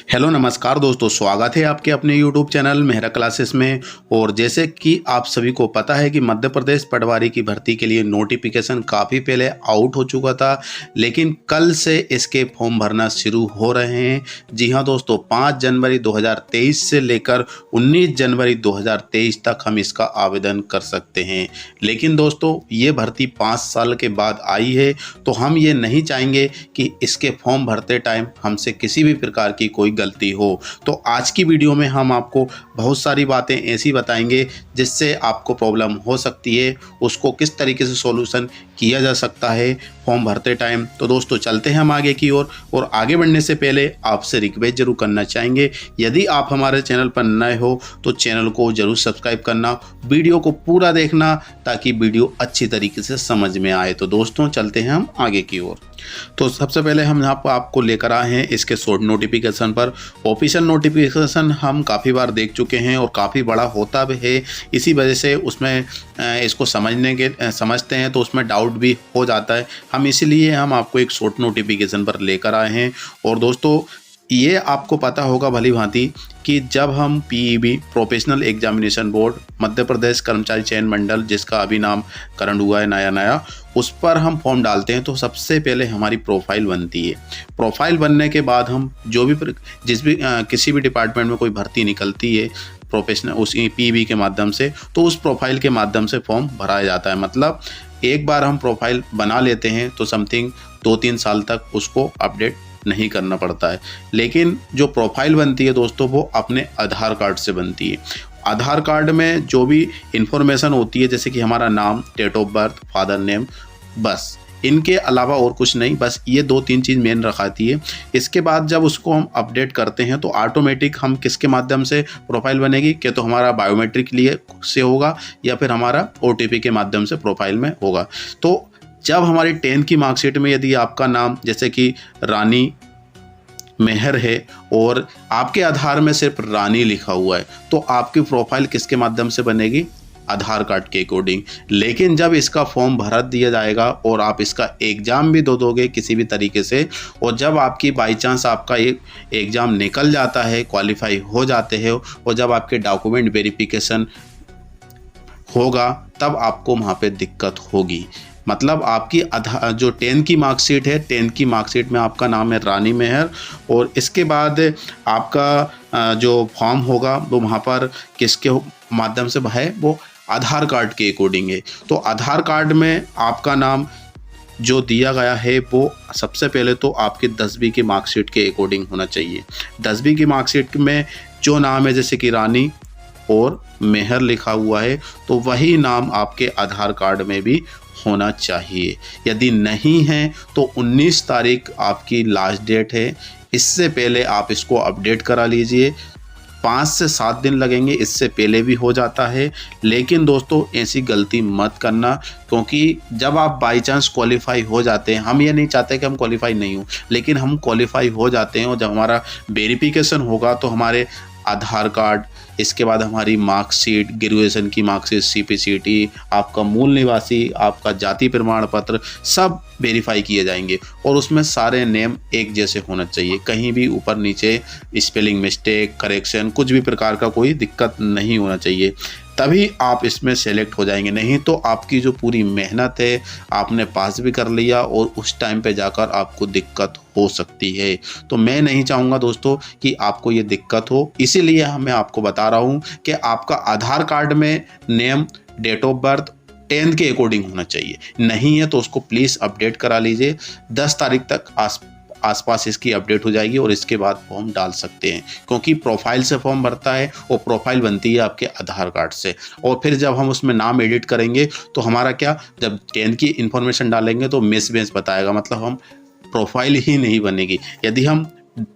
Hello नमस्कार दोस्तों, स्वागत है आपके अपने YouTube चैनल मेहरा क्लासेस में। और जैसे कि आप सभी को पता है कि मध्य प्रदेश पटवारी की भर्ती के लिए नोटिफिकेशन काफ़ी पहले आउट हो चुका था, लेकिन कल से इसके फॉर्म भरना शुरू हो रहे हैं। जी हाँ दोस्तों, 5 जनवरी 2023 से लेकर 19 जनवरी 2023 तक हम इसका आवेदन कर सकते हैं। लेकिन दोस्तों, ये भर्ती 5 साल के बाद आई है, तो हम ये नहीं चाहेंगे कि इसके फॉर्म भरते टाइम हमसे किसी भी प्रकार की कोई गलती हो। तो आज की वीडियो में हम आपको बहुत सारी बातें ऐसी बताएंगे जिससे आपको प्रॉब्लम हो सकती है, उसको किस तरीके से सॉल्यूशन किया जा सकता है फॉर्म भरते टाइम। तो दोस्तों चलते हैं हम आगे की ओर। और आगे बढ़ने से पहले आपसे रिक्वेस्ट जरूर करना चाहेंगे, यदि आप हमारे चैनल पर नए हो तो चैनल को जरूर सब्सक्राइब करना, वीडियो को पूरा देखना ताकि वीडियो अच्छी तरीके से समझ में आए। तो दोस्तों चलते हैं हम आगे की ओर। तो सबसे पहले हम यहाँ पर आपको लेकर आए हैं इसके शॉर्ट नोटिफिकेशन पर। ऑफिशियल नोटिफिकेशन हम काफ़ी बार देख चुके हैं और काफ़ी बड़ा होता भी है, इसी वजह से उसमें इसको समझते हैं तो उसमें डाउट भी हो जाता है। हम इसीलिए हम आपको एक शॉर्ट नोटिफिकेशन पर लेकर आए हैं। और दोस्तों ये आपको पता होगा भली भांति कि जब हम PEB professional examination board Madhya Pradesh कर्मचारी चयन मंडल, जिसका अभी नामकरण हुआ है नया, उस पर हम फॉर्म डालते हैं तो सबसे पहले हमारी प्रोफाइल बनती है। प्रोफाइल बनने के बाद हम किसी भी डिपार्टमेंट में कोई भर्ती निकलती है प्रोफेशनल उस पीईबी के माध्यम से, तो उस प्रोफाइल के माध्यम से फॉर्म भराया जाता है। मतलब एक बार हम प्रोफाइल बना लेते हैं तो समथिंग 2-3 साल तक उसको अपडेट नहीं करना पड़ता है। लेकिन जो प्रोफाइल बनती है दोस्तों, वो अपने आधार कार्ड से बनती है। आधार कार्ड में जो भी इंफॉर्मेशन होती है, जैसे कि हमारा नाम, date of birth, father name, बस इनके अलावा और कुछ नहीं, बस ये 2-3 चीज़ मेन रखाती है। इसके बाद जब उसको हम अपडेट करते हैं तो ऑटोमेटिक हम किसके माध्यम से प्रोफाइल बनेगी, क्या तो हमारा बायोमेट्रिक लिए से होगा या फिर हमारा OTP के माध्यम से प्रोफाइल में होगा। तो जब हमारी 10th की मार्कशीट में यदि आपका नाम जैसे कि रानी मेहर है और आपके आधार में सिर्फ रानी लिखा हुआ है, तो आपकी प्रोफाइल किसके माध्यम से बनेगी, आधार कार्ड के अकॉर्डिंग। लेकिन जब इसका फॉर्म भर दिया जाएगा और आप इसका एग्ज़ाम भी दोगे किसी भी तरीके से, और जब आपकी बाई चांस आपका एक एग्ज़ाम निकल जाता है, क्वालिफाई हो जाते हैं, और जब आपके डॉक्यूमेंट वेरिफिकेशन होगा तब आपको वहाँ पे दिक्कत होगी। मतलब आपकी जो 10th की मार्कशीट है, 10th की मार्कशीट में आपका नाम है रानी मेहर, और इसके बाद आपका जो फॉर्म होगा वो वहाँ पर किसके माध्यम से है, वो आधार कार्ड के अकॉर्डिंग है। तो आधार कार्ड में आपका नाम जो दिया गया है वो सबसे पहले तो आपकी 10वीं की मार्कशीट के अकॉर्डिंग होना चाहिए। 10वीं की मार्कशीट में जो नाम है, जैसे कि रानी और मेहर लिखा हुआ है, तो वही नाम आपके आधार कार्ड में भी होना चाहिए। यदि नहीं है तो 19 तारीख आपकी लास्ट डेट है, इससे पहले आप इसको अपडेट करा लीजिए। 5 से 7 दिन लगेंगे, इससे पहले भी हो जाता है। लेकिन दोस्तों ऐसी गलती मत करना, क्योंकि जब आप बाई चांस क्वालिफाई हो जाते हैं, हम ये नहीं चाहते कि हम क्वालिफाई नहीं हो, लेकिन हम क्वालिफाई हो जाते हैं और जब हमारा वेरिफिकेशन होगा तो हमारे आधार कार्ड, इसके बाद हमारी मार्कशीट, ग्रेजुएशन की मार्कशीट, CPCT, आपका मूल निवासी, आपका जाति प्रमाण पत्र, सब वेरीफाई किए जाएंगे और उसमें सारे नेम एक जैसे होना चाहिए। कहीं भी ऊपर नीचे स्पेलिंग मिस्टेक, करेक्शन, कुछ भी प्रकार का कोई दिक्कत नहीं होना चाहिए, तभी आप इसमें सेलेक्ट हो जाएंगे। नहीं तो आपकी जो पूरी मेहनत है आपने पास भी कर लिया और उस टाइम पे जाकर आपको दिक्कत हो सकती है। तो मैं नहीं चाहूँगा दोस्तों कि आपको ये दिक्कत हो, इसीलिए मैं आपको बता रहा हूँ कि आपका आधार कार्ड में name, date of birth 10th के अकॉर्डिंग होना चाहिए। नहीं है तो उसको प्लीज़ अपडेट करा लीजिए। 10 तारीख तक आसपास इसकी अपडेट हो जाएगी और इसके बाद फॉर्म डाल सकते हैं, क्योंकि प्रोफाइल से फॉर्म भरता है और प्रोफाइल बनती है आपके आधार कार्ड से। और फिर जब हम उसमें नाम एडिट करेंगे तो हमारा क्या, जब 10th की इन्फॉर्मेशन डालेंगे तो मिसमैच बताएगा, मतलब हम प्रोफाइल ही नहीं बनेगी। यदि हम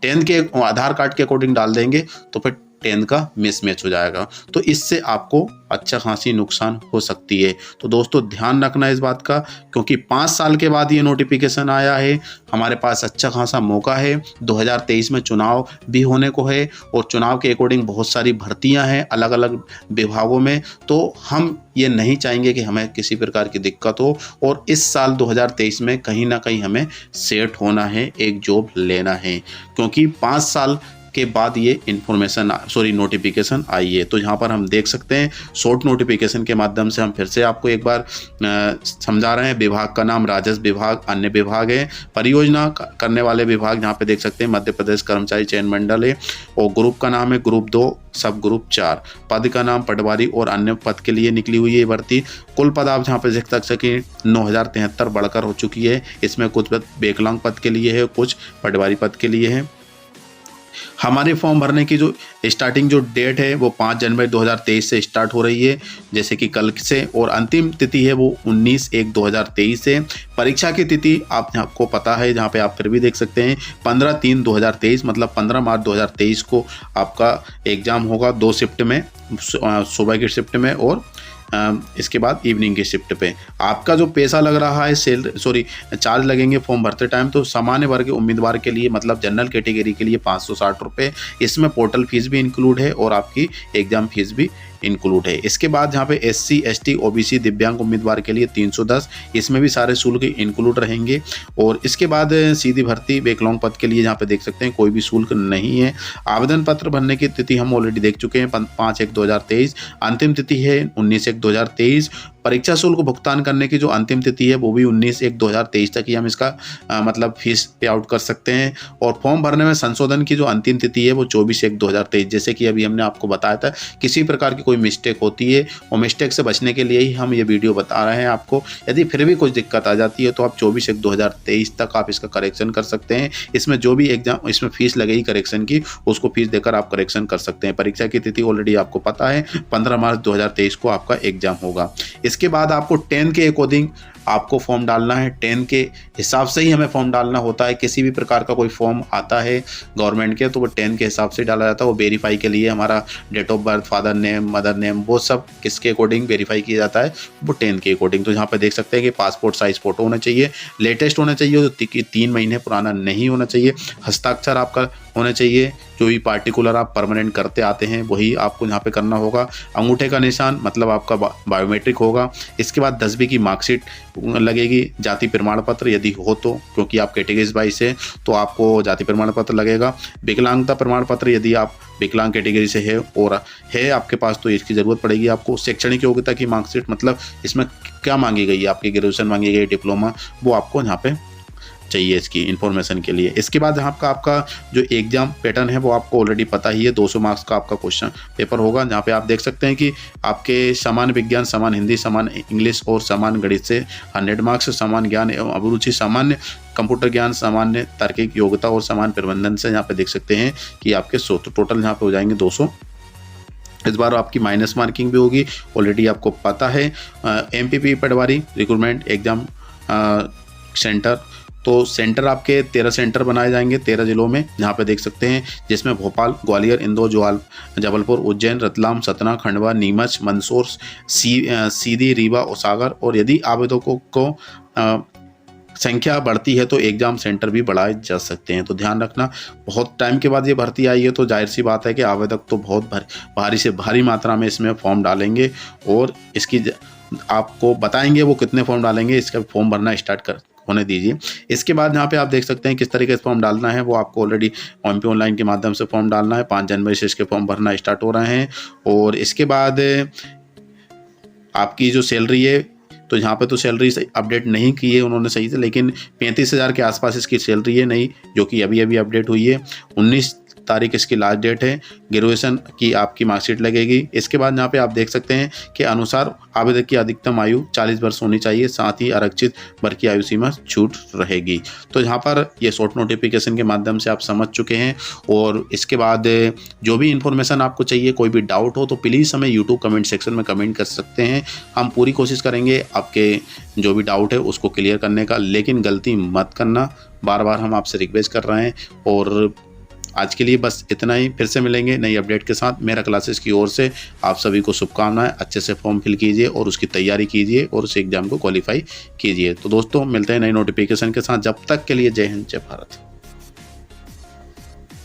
10th के आधार कार्ड के अकॉर्डिंग डाल देंगे तो फिर 10th का मिसमैच हो जाएगा, तो इससे आपको अच्छा खासी नुकसान हो सकती है। तो दोस्तों ध्यान रखना इस बात का, क्योंकि 5 साल के बाद ये नोटिफिकेशन आया है, हमारे पास अच्छा खासा मौका है। 2023 में चुनाव भी होने को है और चुनाव के अकॉर्डिंग बहुत सारी भर्तियां हैं अलग अलग विभागों में, तो हम ये नहीं चाहेंगे कि हमें किसी प्रकार की दिक्कत हो। और इस साल 2023 में कहीं ना कहीं हमें सेट होना है, एक जॉब लेना है, क्योंकि 5 साल के बाद ये इन्फॉर्मेशन नोटिफिकेशन आई है। तो यहाँ पर हम देख सकते हैं शॉर्ट नोटिफिकेशन के माध्यम से हम फिर से आपको एक बार समझा रहे हैं। विभाग का नाम राजस्व विभाग, अन्य विभाग है, परियोजना करने वाले विभाग यहाँ पे देख सकते हैं मध्य प्रदेश कर्मचारी चयन मंडल है, और ग्रुप का नाम है ग्रुप 2 सब ग्रुप 4, पद का नाम पटवारी और अन्य पद के लिए निकली हुई है भर्ती। कुल पद आप यहाँ पे देख सकते हैं 9073 बढ़कर हो चुकी है। इसमें कुछ पद विकलांग पद के लिए है, कुछ पटवारी पद के लिए है। हमारे फॉर्म भरने की जो स्टार्टिंग जो डेट है वो 5 जनवरी 2023 से स्टार्ट हो रही है, जैसे कि कल से, और अंतिम तिथि है वो 19/1/2023 से। परीक्षा की तिथि आपको पता है, जहाँ पे आप फिर भी देख सकते हैं 15/3/2023, मतलब 15 मार्च 2023 को आपका एग्ज़ाम होगा 2 शिफ्ट में, सुबह की शिफ्ट में और इसके बाद इवनिंग की शिफ्ट पे। आपका जो पैसा लग रहा है चार्ज लगेंगे फॉर्म भरते टाइम, तो सामान्य वर्ग के उम्मीदवार के लिए मतलब जनरल कैटेगरी के लिए 560 रुपये, इसमें पोर्टल फीस भी इंक्लूड है और आपकी एग्ज़ाम फीस भी इंक्लूड है। इसके बाद जहाँ पे SC ST OBC दिव्यांग उम्मीदवार के लिए 310, इसमें भी सारे शुल्क इंक्लूड रहेंगे। और इसके बाद सीधी भर्ती विकलांग पद के लिए जहाँ पे देख सकते हैं कोई भी शुल्क नहीं है। आवेदन पत्र भरने की तिथि हम ऑलरेडी देख चुके हैं 5/1/2023, अंतिम तिथि है 19/1/2023। परीक्षा शुल्क भुगतान करने की जो अंतिम तिथि है वो भी 19/1/2023 तक ही हम इसका मतलब फीस पे आउट कर सकते हैं। और फॉर्म भरने में संशोधन की जो अंतिम तिथि है वो 24/1/2023, जैसे कि अभी हमने आपको बताया था। किसी प्रकार की कोई मिस्टेक होती है और मिस्टेक से बचने के लिए ही हम ये वीडियो बता रहे हैं आपको। यदि फिर भी कुछ दिक्कत आ जाती है तो आप 24/1/2023 तक आप इसका करेक्शन कर सकते हैं। इसमें जो भी एग्जाम इसमें फीस लगेगी करेक्शन की, उसको फीस देकर आप करेक्शन कर सकते हैं। परीक्षा की तिथि ऑलरेडी आपको पता है 15 मार्च 2023 को आपका एग्जाम होगा। इसके बाद आपको 10 के अकॉर्डिंग आपको फॉर्म डालना है, 10 के हिसाब से ही हमें फॉर्म डालना होता है। किसी भी प्रकार का कोई फॉर्म आता है गवर्नमेंट के तो वो 10 के हिसाब से डाला जाता है। वो वेरीफाई के लिए हमारा date of birth, father name, mother name, वो सब किसके अकॉर्डिंग वेरीफाई किया जाता है, वो 10 के अकॉर्डिंग। तो यहाँ पे देख सकते हैं कि पासपोर्ट साइज फोटो होना चाहिए, लेटेस्ट होना चाहिए, जो 3 महीने पुराना नहीं होना चाहिए, हस्ताक्षर आपका होना चाहिए, जो भी पार्टिकुलर आप परमानेंट करते आते हैं वही आपको यहाँ पे करना होगा। अंगूठे का निशान मतलब आपका बायोमेट्रिक होगा। इसके बाद 10वीं की मार्कशीट लगेगी, जाति प्रमाण पत्र यदि हो तो, क्योंकि आप कैटेगरीज वाइज है तो आपको जाति प्रमाण पत्र लगेगा। विकलांगता प्रमाण पत्र यदि आप विकलांग कैटेगरी से है और है आपके पास तो इसकी ज़रूरत पड़ेगी आपको। शैक्षणिक योग्यता की मार्कशीट मतलब इसमें क्या मांगी गई है, आपकी ग्रेजुएशन मांगी गई, डिप्लोमा, वो आपको यहाँ पे चाहिए इसकी इन्फॉर्मेशन के लिए। इसके बाद यहाँ का आपका जो एग्जाम पैटर्न है वो आपको ऑलरेडी पता ही है, 200 मार्क्स का आपका क्वेश्चन पेपर होगा, जहाँ पे आप देख सकते हैं कि आपके समान विज्ञान, समान हिंदी, समान इंग्लिश और समान गणित से 100 मार्क्स, समान ज्ञान एवं अभिरुचि, सामान्य कंप्यूटर ज्ञान, सामान्य तार्किक योग्यता और समान प्रबंधन से यहाँ पे देख सकते हैं कि आपके 100, तो टोटल यहाँ पे हो जाएंगे 200। इस बार आपकी माइनस मार्किंग भी होगी, ऑलरेडी आपको पता है। MPP पटवारी रिक्रूटमेंट एग्जाम सेंटर, तो सेंटर आपके 13 सेंटर बनाए जाएंगे 13 जिलों में, जहाँ पे देख सकते हैं, जिसमें भोपाल, ग्वालियर, इंदौर, जबलपुर, उज्जैन, रतलाम, सतना, खंडवा, नीमच, मंदसौर, सीधी, रीवा और सागर। और यदि आवेदकों को संख्या बढ़ती है तो एग्जाम सेंटर भी बढ़ाए जा सकते हैं। तो ध्यान रखना, बहुत टाइम के बाद ये भर्ती आई है तो जाहिर सी बात है कि आवेदक तो बहुत भारी से भारी मात्रा में इसमें फॉर्म डालेंगे और इसकी आपको बताएंगे वो कितने फॉर्म डालेंगे। इसका फॉर्म भरना स्टार्ट होने दीजिए। इसके बाद यहाँ पे आप देख सकते हैं किस तरीके से फॉर्म डालना है, वो आपको ऑलरेडी MP ऑनलाइन के माध्यम से फॉर्म डालना है। 5 जनवरी से इसके फॉर्म भरना स्टार्ट हो रहे हैं। और इसके बाद आपकी जो सैलरी है, तो यहाँ पे तो सैलरी अपडेट नहीं की है उन्होंने सही से, लेकिन 35,000 के आसपास इसकी सैलरी है नई, जो कि अभी अभी अपडेट हुई है। 19 तारीख इसकी लास्ट डेट है। ग्रेजुएशन की आपकी मार्कशीट लगेगी। इसके बाद यहाँ पे आप देख सकते हैं कि अनुसार आवेदक की अधिकतम आयु 40 वर्ष होनी चाहिए, साथ ही आरक्षित वर्ग की आयु सीमा छूट रहेगी। तो यहाँ पर ये शॉर्ट नोटिफिकेशन के माध्यम से आप समझ चुके हैं। और इसके बाद जो भी इन्फॉर्मेशन आपको चाहिए, कोई भी डाउट हो तो प्लीज़ हमें यूट्यूब कमेंट सेक्शन में कमेंट कर सकते हैं। हम पूरी कोशिश करेंगे आपके जो भी डाउट है उसको क्लियर करने का, लेकिन गलती मत करना, बार बार हम आपसे रिक्वेस्ट कर रहे हैं। और आज के लिए बस इतना ही, फिर से मिलेंगे नई अपडेट के साथ। मेरा क्लासेस की ओर से आप सभी को शुभकामनाएं। अच्छे से फॉर्म फिल कीजिए और उसकी तैयारी कीजिए और उस एग्जाम को क्वालिफाई कीजिए। तो दोस्तों मिलते हैं नई नोटिफिकेशन के साथ, जब तक के लिए जय हिंद, जय भारत।